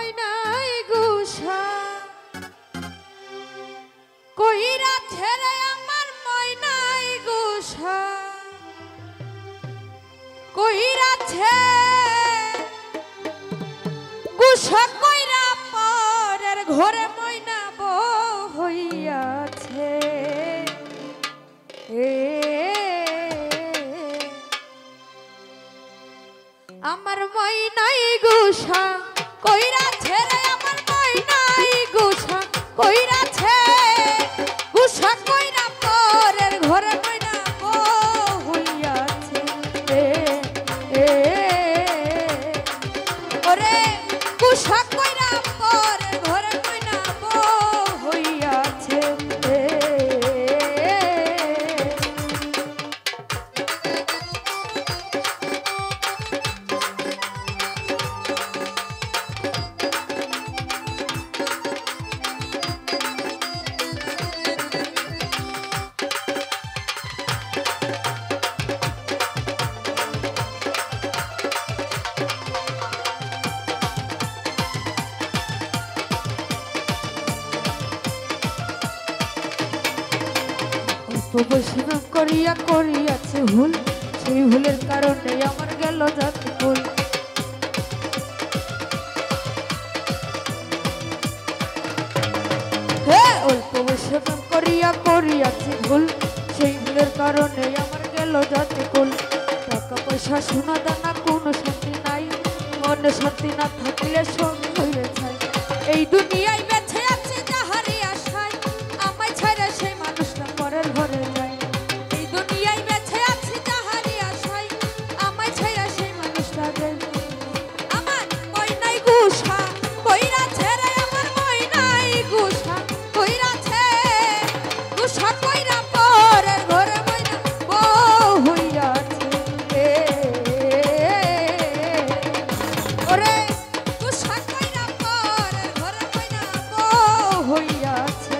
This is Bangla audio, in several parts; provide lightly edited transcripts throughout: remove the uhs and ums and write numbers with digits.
ময়নাই গুসা কইরা ছেড়ে আমার ময়নাই গুসা কইরাছে গুসা কইরা পরের ঘরে ময়না বউ হইয়াছে আমার ময়নাই গুসা কইরাছে রে আমার ময়নাই গুসা কইরাছে গুসা কইরা পরের ঘরে ময়না বউ হইয়াছে ওরে গুসা কইরা পরের ঘরে ময়না বউ হইয়াছে বৈষ্ণব করিয়া করিয়াছে ভুল সেই ভুলের কারণে আমার গেল জাতি ভুল অল্প বৈষ্ণব করিয়া করিয়াছে ভুল সেই ভুলের কারণে আমার গেল জাতি ভুল টাকা পয়সা সোনা দানা কোনো শান্তি নাই মনে শান্তি না থাকলে সব হয়ে যায় এই দুনিয়ায় বেঁচে আছে যাহারই আশায় আমায় ছাড়া সেই মানুষটা পরের ঘরে যায় এই দুনিয়ায় বেঁচে আছে যাহারই আশায় আমায় ছাড়া সেই মানুষটা যায় আমার ময়নাই গুসা কইরাছে রে আমার ময়নাই গুসা কইরাছে গুসা কইরা পরের ঘরে ময়না বউ হইয়াছে ওরে গুসা কইরা পরের ঘরে ময়না বউ হইয়াছে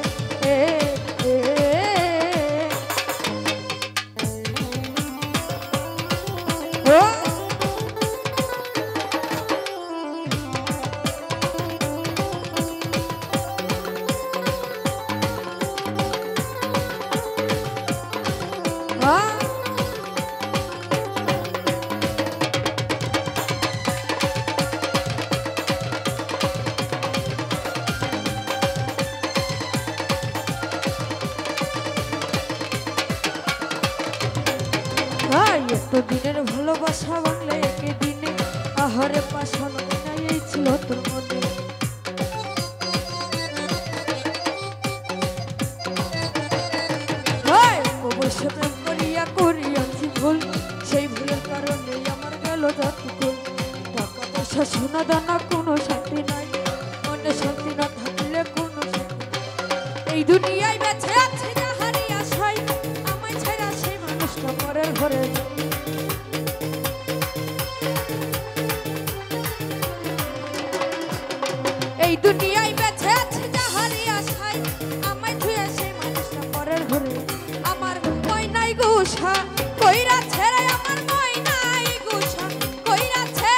দিনের ভালোবাসা বাংলা একে দিনে আহারে পাশানো নাই এই ছিল তোর মনে অবশ্য প্রেম করিয়া করিয়াছি ভুল সেই ভুলের কারণে আমার গেল জাতি ভুল টাকা পয়সা সোনা দানা কোনো শান্তি নাই মনে শান্তি না থাকলে কোনো শান্তি এই দুনিয়ায় বেঁচে আছে যাহারই আশায় আমায় ছেড়া সেই মানুষটা পরের ঘরে এই দুনিয়ায় বেঁচে আছে যাহারই আশায় আমায় ছুঁয়ে সেই মানুষটা পরের ঘরে আমার ময়নাই গুসা কইরাছে রে আমার ময়নাই গুসা কইরাছে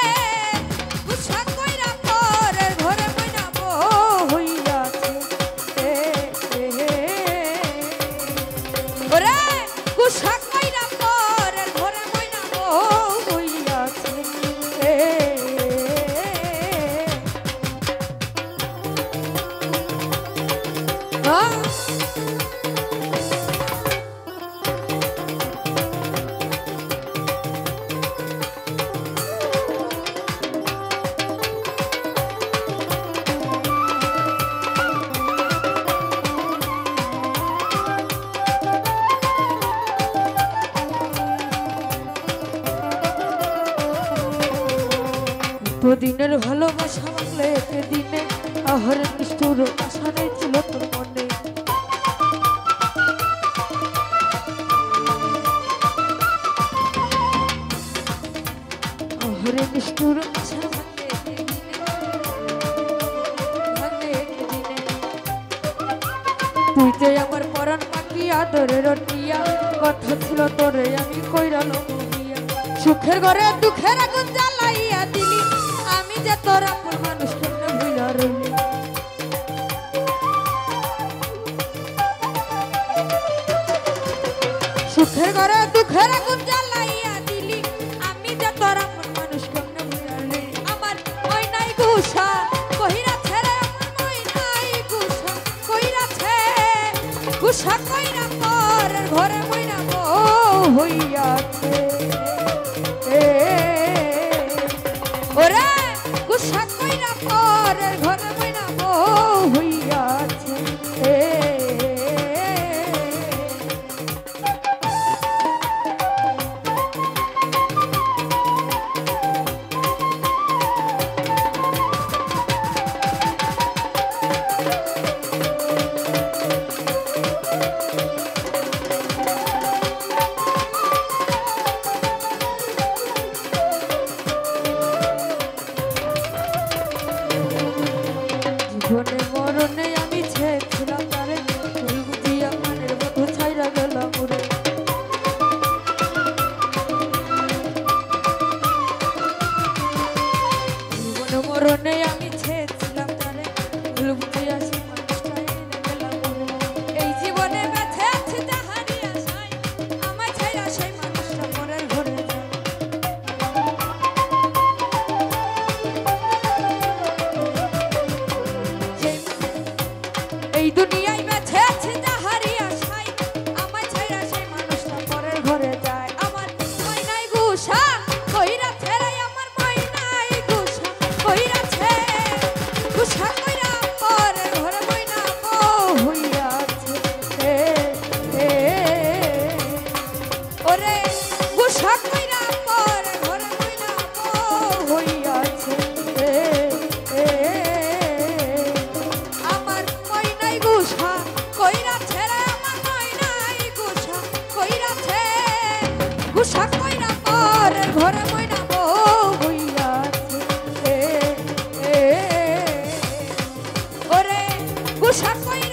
গুসা কইরা পরের ঘরে ময়না বউ হইয়াছে ওরে গুসা কইরা পরের ঘরে ময়না বউ হইয়াছে দিনের ভালোবাসা বাংলা একে দিনে আহারে নিষ্ঠুর আশা নেই ছিল তোর মনে আহারে নিষ্ঠুর আশা তুই যে আমার পরাণ পাখি আদরের টিয়া কথা ছিল তোরে আমি কইরালো সুখের ঘরে দুঃখের আগুন জ্বালাইয়া দিলি আমি যে তোর আপন মানুষ কেমনে ভুইলা পরের ঘরে ময়না বউ হইয়াছে জীবনে মরণে আমি ছেছিলাম তারে ভুল বুঝিয়া মনের বধু ছাইরা গেলাম উড়ে জীবনে মরণে আমি ছেছিলাম তারে ভুল বুঝিয়া সে মানুষটা এনে গেলাম উড়ে এই জীবনে বেঁচে আছি তাহারই আশায় আমায় ছাইরা সেই মানুষটা পরের ঘরে যায় এই দুনিয়ায় বেঁচে আছে তাহারই আশায় আমায় ছাইরা সেই মানুষটা পরের ঘরে যায় আমার ময়নাই গুসা কইরাছে রে আমার ময়নাই গুসা কইরাছে গুসা কইরা পরের ঘরে ময়না বউ হইয়াছে ওরে গুসা কইরা পরের ঘরে ময়না বউ হইয়াছে গুসা কইরাছে রে আমার ময়নাই গুসা কইরাছে গুসা কইরা পরের ঘরে ময়না বউ হইয়াছে ওরে গুসা কইরা